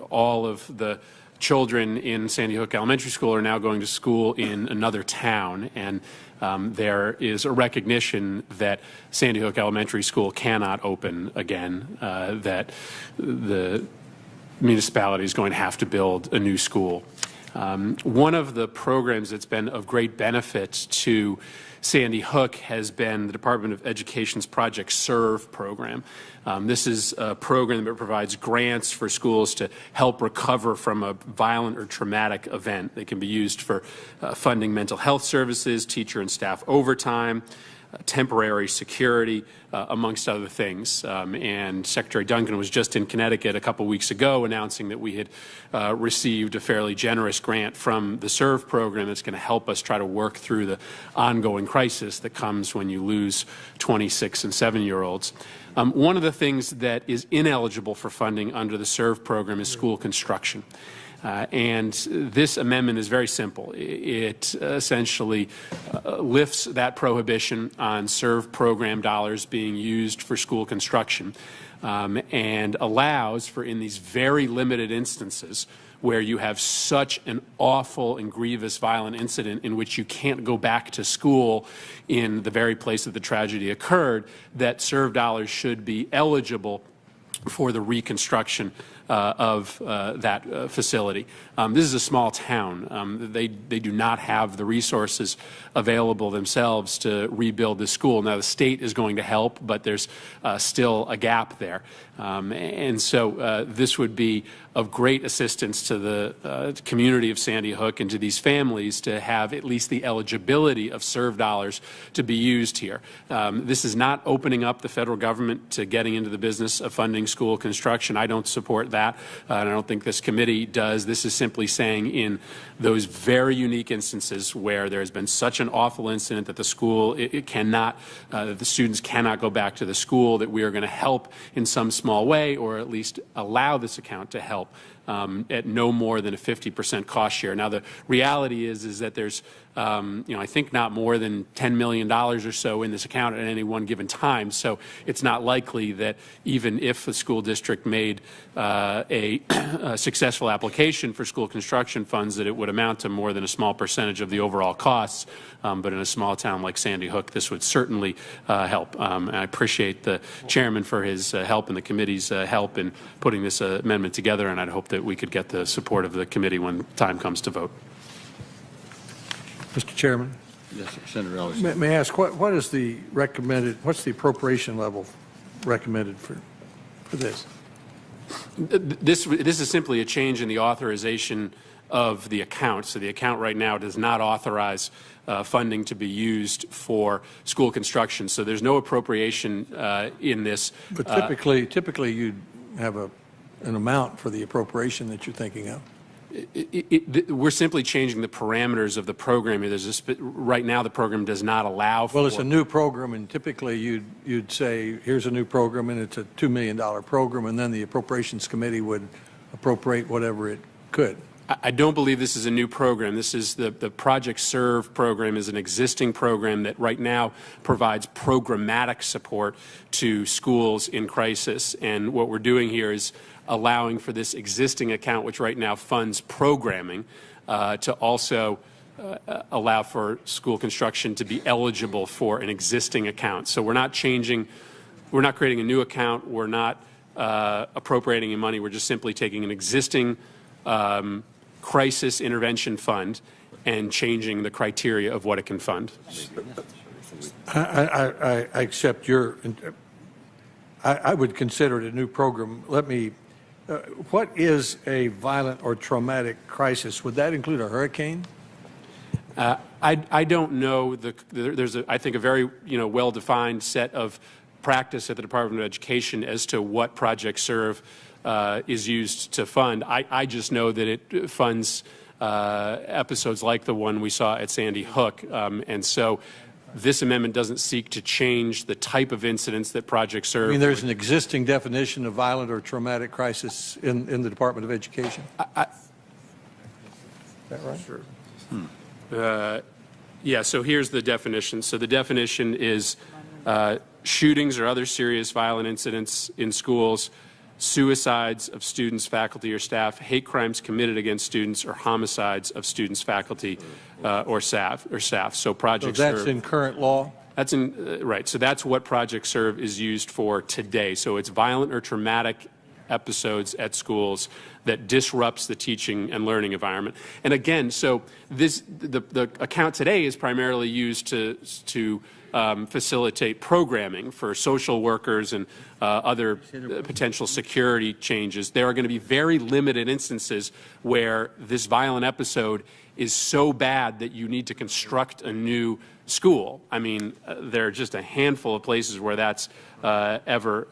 all of the children in Sandy Hook Elementary School are now going to school in another town, and there is a recognition that Sandy Hook Elementary School cannot open again, that the municipality is going to have to build a new school. One of the programs that's been of great benefit to Sandy Hook has been the Department of Education's Project SERVE program. This is a program that provides grants for schools to help recover from a violent or traumatic event. They can be used for funding mental health services, teacher and staff overtime, temporary security, amongst other things. And Secretary Duncan was just in Connecticut a couple weeks ago announcing that we had received a fairly generous grant from the SERVE program that's going to help us try to work through the ongoing crisis that comes when you lose 26 and 7-year-olds. One of the things that is ineligible for funding under the SERVE program is school construction. And this amendment is very simple. It essentially lifts that prohibition on SERVE program dollars being used for school construction and allows for, in these very limited instances where you have such an awful and grievous violent incident in which you can't go back to school in the very place that the tragedy occurred, that SERVE dollars should be eligible for the reconstruction of that facility. This is a small town. They do not have the resources available themselves to rebuild this school. Now, the state is going to help, but there's still a gap there. And so this would be of great assistance to the community of Sandy Hook and to these families to have at least the eligibility of SERVE dollars to be used here. This is not opening up the federal government to getting into the business of funding school construction. I don't support that that, and I don't think this committee does. This is simply saying in those very unique instances where there has been such an awful incident that the school that the students cannot go back to the school, that we are going to help in some small way, or at least allow this account to help at no more than a 50% cost share. Now, the reality is that there's, I think not more than $10 million or so in this account at any one given time. So it's not likely that even if the school district made a successful application for school construction funds, that it would amount to more than a small percentage of the overall costs. But in a small town like Sandy Hook, this would certainly help. And I appreciate the chairman for his help and the committee's help in putting this amendment together, and I'd hope that we could get the support of the committee when time comes to vote. Mr. Chairman, Yes, Senator Alexander. may I ask, what is the recommended, what's the appropriation level recommended for this? This is simply a change in the authorization of the account. So the account right now does not authorize funding to be used for school construction. So there's no appropriation in this. But typically you'd have an amount for the appropriation that you're thinking of. We're simply changing the parameters of the program. Right now, the program does not allow for. Well, it's a new program, and typically you'd say, here's a new program, and it's a $2 million program, and then the Appropriations Committee would appropriate whatever it could. I don't believe this is a new program. This is the Project Serve program is an existing program that right now provides programmatic support to schools in crisis. And what we're doing here is allowing for this existing account, which right now funds programming, to also allow for school construction to be eligible for an existing account. So we're not changing, we're not creating a new account, we're not appropriating any money, we're just simply taking an existing crisis intervention fund and changing the criteria of what it can fund. I accept your, I would consider it a new program. Let me, what is a violent or traumatic crisis? Would that include a hurricane? I don't know. There's, I think, a very well-defined set of practice at the Department of Education as to what Project Serve is used to fund. I just know that it funds episodes like the one we saw at Sandy Hook. And so this amendment doesn't seek to change the type of incidents that Project Serve. I mean, there's an existing definition of violent or traumatic crisis in the Department of Education. Is that right? Sure. Yeah, so here's the definition. So the definition is shootings or other serious violent incidents in schools, suicides of students, faculty, or staff, hate crimes committed against students, or homicides of students, faculty, or staff. So Project Serve. So that's in current law? That's in, right. So that's what Project Serve is used for today. So it's violent or traumatic episodes at schools that disrupts the teaching and learning environment. And again, so the account today is primarily used to facilitate programming for social workers and other potential security changes. There are going to be very limited instances where this violent episode is so bad that you need to construct a new school. I mean, there are just a handful of places where that's ever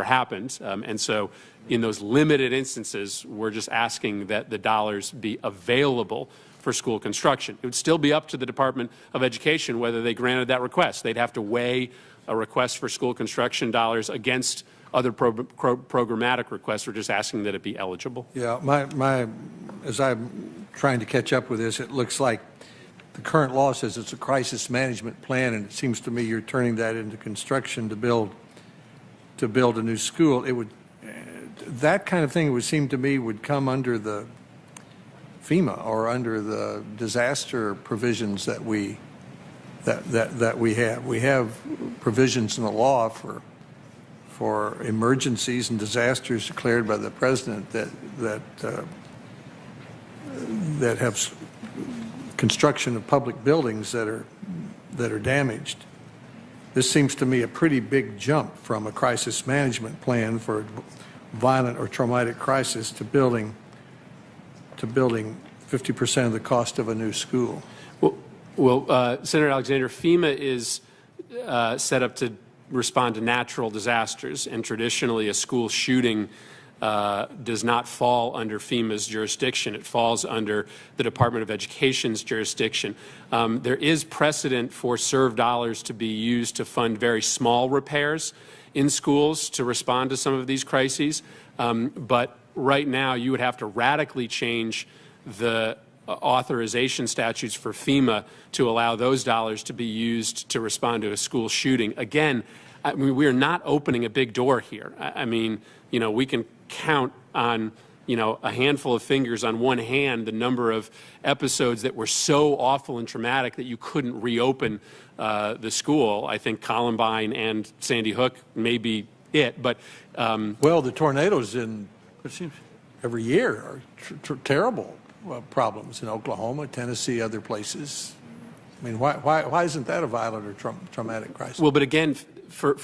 happened. And so in those limited instances, we're just asking that the dollars be available for school construction. It would still be up to the Department of Education whether they granted that request. They'd have to weigh a request for school construction dollars against other programmatic requests. We're just asking that it be eligible. Yeah, as I'm trying to catch up with this, it looks like the current law says it's a crisis management plan, and it seems to me you're turning that into construction to build a new school. It would, that kind of thing, it would seem to me, would come under the FEMA or under the disaster provisions that we have. We have provisions in the law for emergencies and disasters declared by the president that have construction of public buildings that are damaged. This seems to me a pretty big jump from a crisis management plan for a violent or traumatic crisis to building 50% of the cost of a new school. Well, Senator Alexander, FEMA is set up to respond to natural disasters, and traditionally a school shooting does not fall under FEMA's jurisdiction. It falls under the Department of Education's jurisdiction. There is precedent for SERV dollars to be used to fund very small repairs in schools to respond to some of these crises. But right now, you would have to radically change the authorization statutes for FEMA to allow those dollars to be used to respond to a school shooting. Again, I mean, we are not opening a big door here. I mean, you know, we can count on, you know, a handful of fingers on one hand the number of episodes that were so awful and traumatic that you couldn't reopen the school. I think Columbine and Sandy Hook may be it, but Well, the tornadoes in every year are terrible problems in Oklahoma, Tennessee, other places. I mean, why isn't that a violent or traumatic crisis? well, but again, for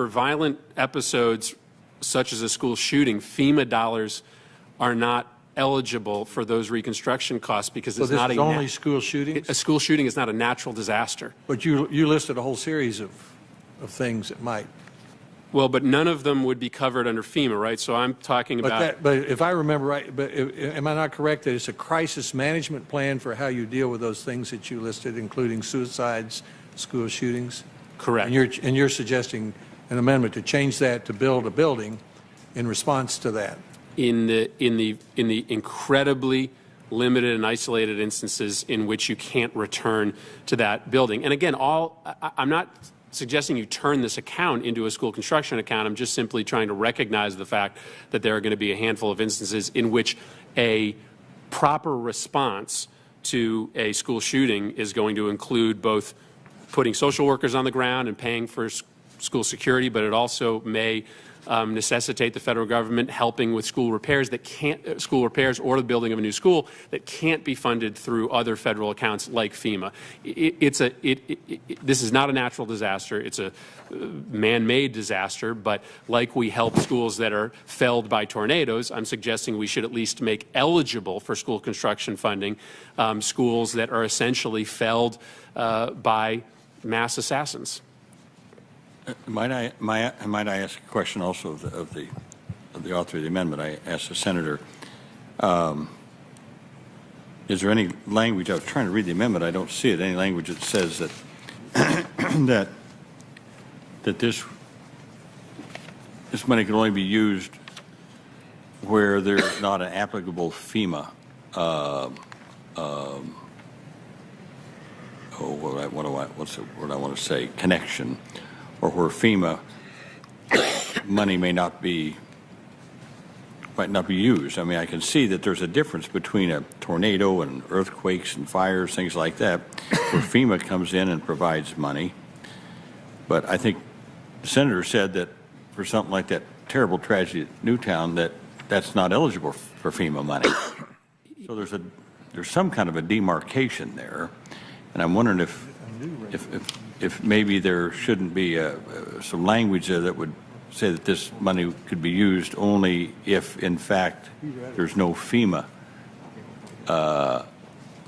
violent episodes such as a school shooting, FEMA dollars are not eligible for those reconstruction costs because it's not only school shootings? A school shooting is not a natural disaster. But you listed a whole series of things that might. Well, but none of them would be covered under FEMA, right? So I'm talking about. But if I remember right, am I not correct that it's a crisis management plan for how you deal with those things that you listed, including suicides, school shootings? Correct. And you're suggesting an amendment to change that to build a building in response to that. In the incredibly limited and isolated instances in which you can't return to that building. And again, I'm not suggesting you turn this account into a school construction account. I'm just simply trying to recognize the fact that there are going to be a handful of instances in which a proper response to a school shooting is going to include both putting social workers on the ground and paying for school security, but it also may necessitate the federal government helping with school repairs or the building of a new school that can't be funded through other federal accounts like FEMA. This is not a natural disaster. It's a man-made disaster, but like we help schools that are felled by tornadoes, I'm suggesting we should at least make eligible for school construction funding schools that are essentially felled by mass assassins. Might I ask a question also of the author of the amendment? I asked the senator, is there any language, I was trying to read the amendment, I don't see it, any language that says that that this money can only be used where there's not an applicable FEMA what's the word I want to say, connection, or where FEMA money might not be used. I mean, I can see that there's a difference between a tornado and earthquakes and fires, things like that, where FEMA comes in and provides money. But I think the senator said that for something like that terrible tragedy at Newtown, that's not eligible for FEMA money. So there's some kind of a demarcation there, and I'm wondering if maybe there shouldn't be some language there that would say that this money could be used only if, in fact, there's no FEMA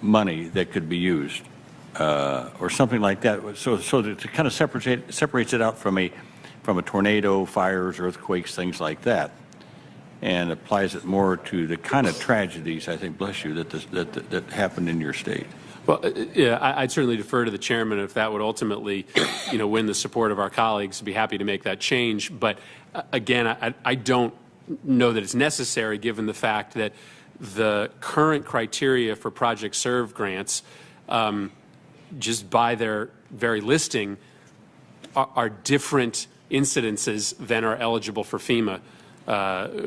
money that could be used, or something like that. So that it kind of separates it out from a tornado, fires, earthquakes, things like that, and applies it more to the kind of tragedies, I think, bless you, that happened in your state. Well, yeah, I'd certainly defer to the chairman if that would ultimately, win the support of our colleagues. Be happy to make that change. But again, I don't know that it's necessary, given the fact that the current criteria for Project Serve grants, just by their very listing, are different incidences than are eligible for FEMA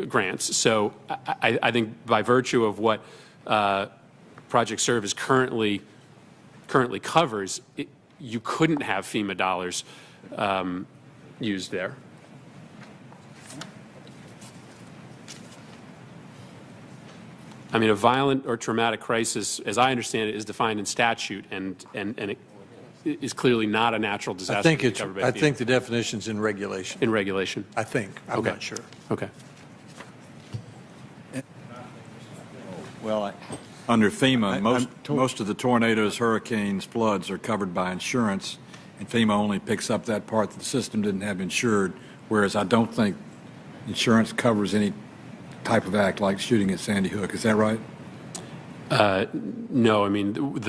grants. So I think by virtue of what Project Serve is currently covers, you couldn't have FEMA dollars used there. I mean, a violent or traumatic crisis, as I understand it, is defined in statute, and it is clearly not a natural disaster. I think the definition's in regulation. In regulation. I think. I'm not sure. Okay. Well, Under FEMA, most of the tornadoes, hurricanes, floods are covered by insurance, and FEMA only picks up that part that the system didn't have insured, whereas I don't think insurance covers any type of act like shooting at Sandy Hook. Is that right? No, I mean,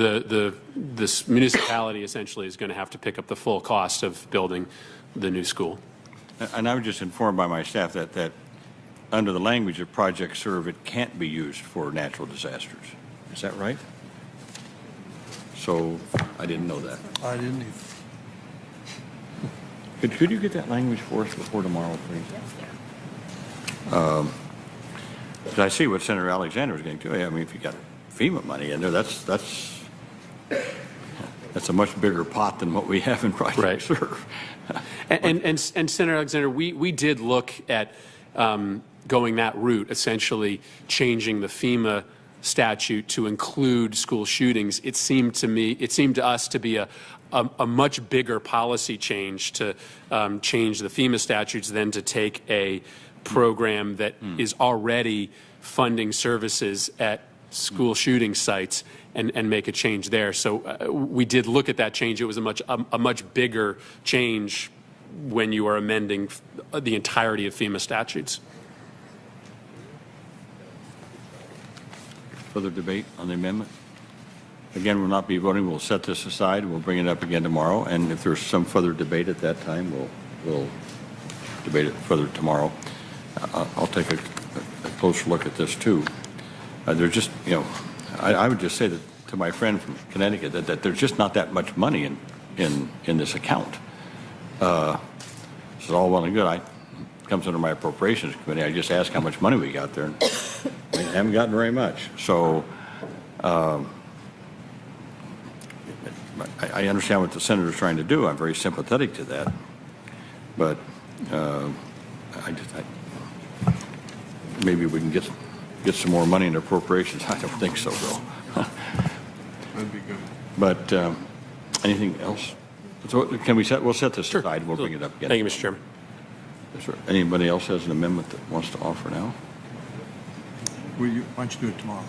this municipality essentially is going to have to pick up the full cost of building the new school. And I was just informed by my staff that under the language of Project Serve, it can't be used for natural disasters. Is that right? So I didn't know that. I didn't either. Could you get that language for us before tomorrow, please? Because I see what Senator Alexander was getting to. I mean, if you got FEMA money in there, that's a much bigger pot than what we have in Project Serve. And Senator Alexander, we did look at going that route, essentially changing the FEMA statute to include school shootings. It seemed to us to be a much bigger policy change to change the FEMA statutes than to take a program that is already funding services at school shooting sites and make a change there. So we did look at that change. It was a much bigger change when you are amending the entirety of FEMA statutes. Further debate on the amendment? Again, we'll not be voting. We'll set this aside. We'll bring it up again tomorrow. And if there's some further debate at that time, we'll debate it further tomorrow. I'll take a closer look at this too. There's just, I would just say that to my friend from Connecticut that there's just not that much money in this account. This is all well and good. It comes under my appropriations committee. I just ask how much money we got there. And we haven't gotten very much. So I understand what the senator's trying to do. I'm very sympathetic to that. But maybe we can get some more money in appropriations. I don't think so, though. That'd be good. But anything else? So can we'll set this aside and we'll bring it up again. Thank you, Mr. Chairman. Is there anybody else has an amendment that wants to offer now? Why don't you do it tomorrow?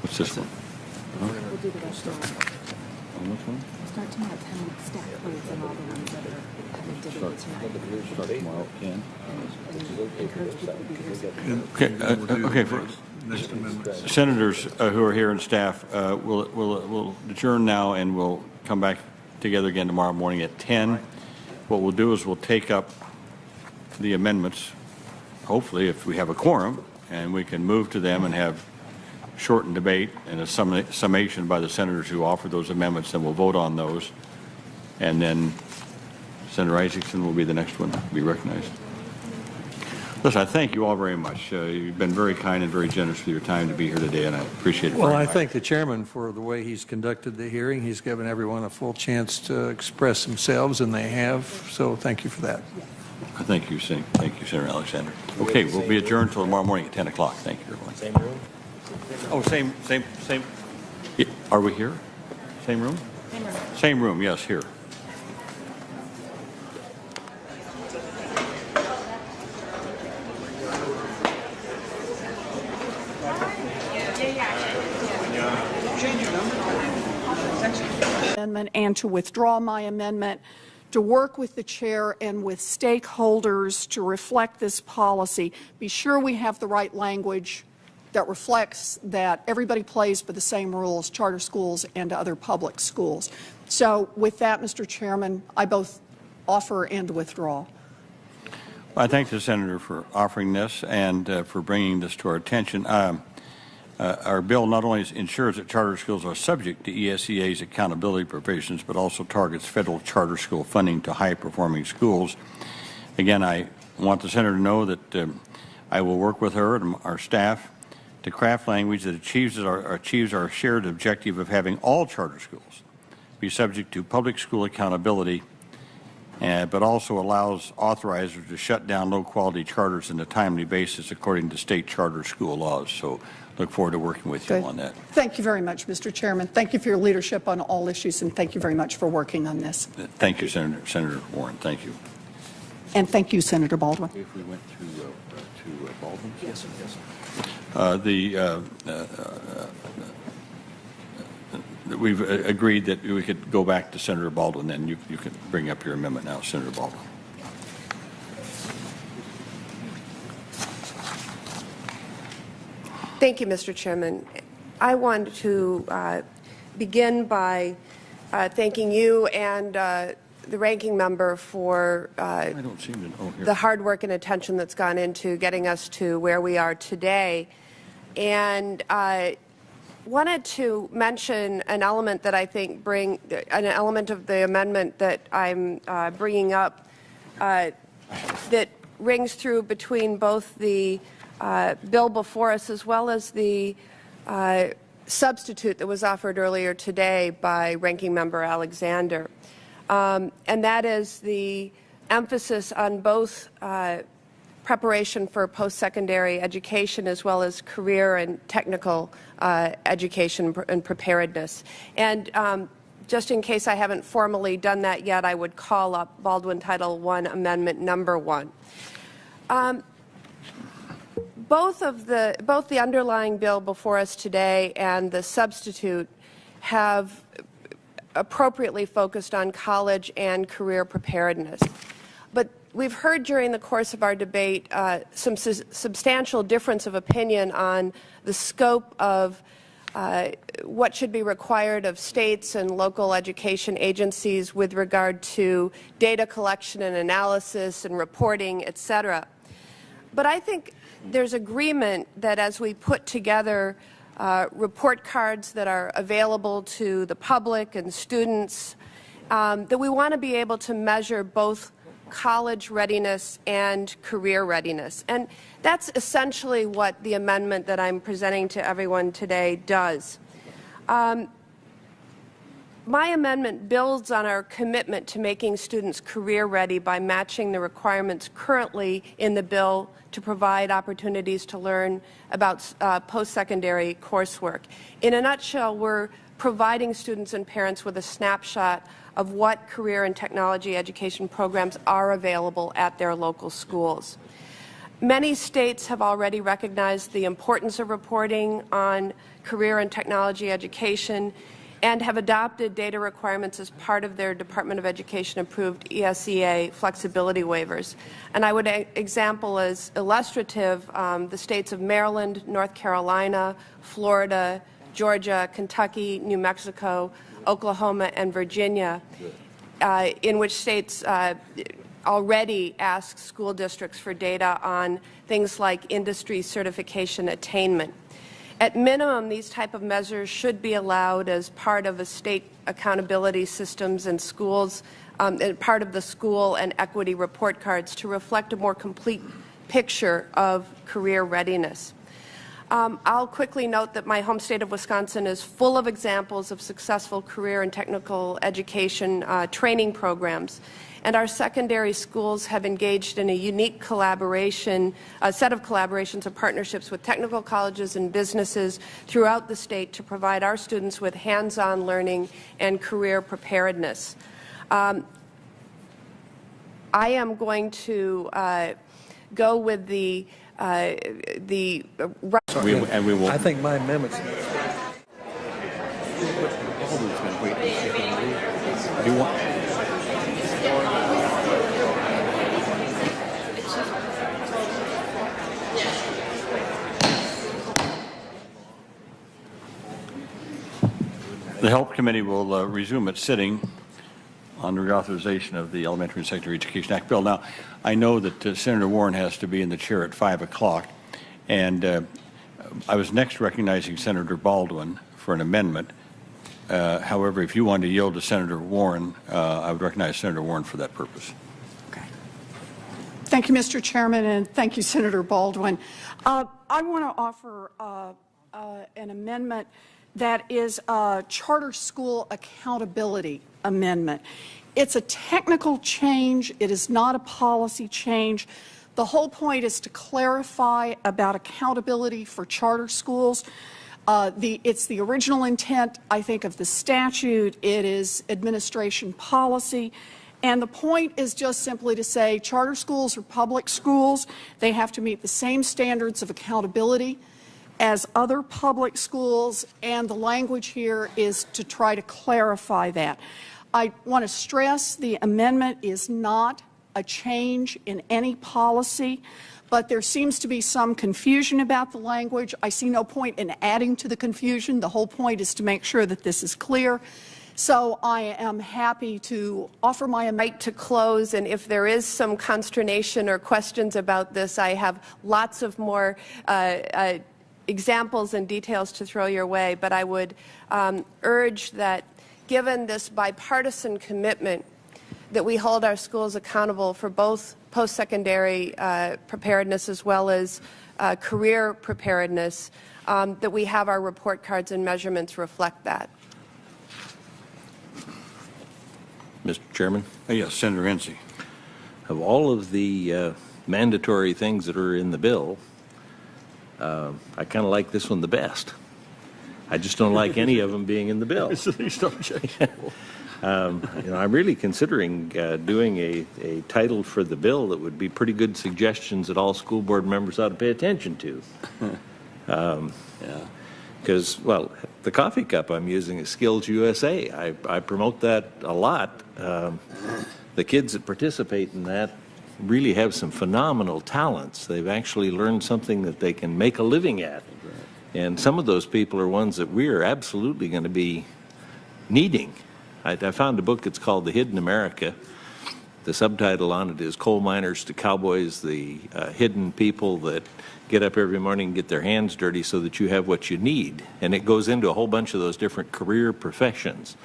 What's this one? We'll do the rest tomorrow. On which one? We'll start tomorrow at 10 with staff votes and all the ones that haven't debated tonight. Start tomorrow, Ken. Encourage people to be Okay. For Next amendment. senators who are here and staff, we'll adjourn now and we'll come back together again tomorrow morning at 10. What we'll do is we'll take up the amendments, hopefully if we have a quorum, and we can move to them and have shortened debate and a summation by the senators who offered those amendments. Then we'll vote on those, and then Senator Isaacson will be the next one to be recognized. Listen, I thank you all very much. You've been very kind and very generous with your time to be here today, and I appreciate it Well, very I much. thank the chairman for the way he's conducted the hearing. He's given everyone a full chance to express themselves, and they have. So thank you for that. Thank you, Senator Alexander. Okay, we'll be adjourned until tomorrow morning at 10 o'clock. Thank you, everyone. Same room? Oh, same. Yeah, are we here? Same room? Same room. Same room, yes, here. Amendment and to withdraw my amendment, to work with the chair and with stakeholders to reflect this policy. Be sure we have the right language that reflects that everybody plays by the same rules, charter schools and other public schools. So with that, Mr. Chairman, I both offer and withdraw. Well, I thank the senator for offering this and for bringing this to our attention. Our bill not only ensures that charter schools are subject to ESEA's accountability provisions, but also targets federal charter school funding to high-performing schools. Again, I want the senator to know that I will work with her and our staff to craft language that achieves our shared objective of having all charter schools be subject to public school accountability, but also allows authorizers to shut down low-quality charters on a timely basis according to state charter school laws. So look forward to working with you on that. Thank you very much, Mr. Chairman. Thank you for your leadership on all issues, and thank you very much for working on this. Thank you, Senator Warren. Thank you. And thank you, Senator Baldwin. If we went to Baldwin? Yes. We've agreed that we could go back to Senator Baldwin, then you can bring up your amendment now, Senator Baldwin. Thank you, Mr. Chairman. I want to begin by thanking you and the ranking member for the hard work and attention that's gone into getting us to where we are today. And I wanted to mention an element that I think an element of the amendment that I'm bringing up that rings through between both the bill before us as well as the substitute that was offered earlier today by Ranking Member Alexander. And that is the emphasis on both preparation for post-secondary education as well as career and technical education and preparedness. And just in case I haven't formally done that yet, I would call up Baldwin Title I Amendment Number 1. Both the underlying bill before us today and the substitute have appropriately focused on college and career preparedness. But we've heard during the course of our debate some substantial difference of opinion on the scope of what should be required of states and local education agencies with regard to data collection and analysis and reporting, et cetera. But I think there's agreement that as we put together report cards that are available to the public and students, that we want to be able to measure both college readiness and career readiness. And that's essentially what the amendment that I'm presenting to everyone today does. My amendment builds on our commitment to making students career ready by matching the requirements currently in the bill to provide opportunities to learn about post-secondary coursework. In a nutshell, we're providing students and parents with a snapshot of what career and technology education programs are available at their local schools. Many states have already recognized the importance of reporting on career and technology education and have adopted data requirements as part of their Department of Education approved ESEA flexibility waivers. And I would example as illustrative the states of Maryland, North Carolina, Florida, Georgia, Kentucky, New Mexico, Oklahoma, and Virginia, in which states already ask school districts for data on things like industry certification attainment. At minimum, these type of measures should be allowed as part of a state accountability systems and schools, part of the school and equity report cards to reflect a more complete picture of career readiness. I'll quickly note that my home state of Wisconsin is full of examples of successful career and technical education training programs. And our secondary schools have engaged in a unique collaboration, a set of collaborations and partnerships with technical colleges and businesses throughout the state to provide our students with hands-on learning and career preparedness. I am going to go with the Sorry, and we will. I think my amendment's. Do you want? The Health Committee will resume its sitting on the reauthorization of the Elementary and Secondary Education Act bill. Now, I know that Senator Warren has to be in the chair at 5 o'clock, and I was next recognizing Senator Baldwin for an amendment. However, if you wanted to yield to Senator Warren, I would recognize Senator Warren for that purpose. Okay. Thank you, Mr. Chairman, and thank you, Senator Baldwin. I want to offer an amendment that is a charter school accountability amendment. It's a technical change. It is not a policy change. The whole point is to clarify about accountability for charter schools. It's the original intent, I think, of the statute. It is administration policy. And the point is just simply to say charter schools are public schools. They have to meet the same standards of accountability as other public schools, and the language here is to try to clarify that. I want to stress the amendment is not a change in any policy, but there seems to be some confusion about the language. I see no point in adding to the confusion. The whole point is to make sure that this is clear. So I am happy to offer my amendment To close, and if there is some consternation or questions about this, I have lots of more examples and details to throw your way, but I would urge that given this bipartisan commitment that we hold our schools accountable for both post-secondary preparedness as well as career preparedness, that we have our report cards and measurements reflect that. Mr. Chairman, Yes, Senator Enzi. of all of the mandatory things that are in the bill, I kind of like this one the best. I just don't like any of them being in the bill. It's the least objectionable. I'm really considering doing a title for the bill that would be pretty good suggestions that all school board members ought to pay attention to. Because, well, the coffee cup I'm using is Skills USA. I promote that a lot. The kids that participate in that really have some phenomenal talents. They've actually learned something that they can make a living at. And some of those people are ones that we are absolutely going to be needing. I found a book, it's called The Hidden America. The subtitle on it is Coal Miners to Cowboys, the hidden people that get up every morning and get their hands dirty so that you have what you need. And it goes into a whole bunch of those different career professions.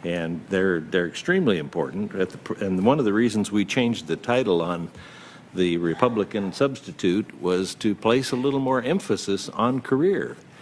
And they're extremely important. And one of the reasons we changed the title on the Republican substitute was to place a little more emphasis on career.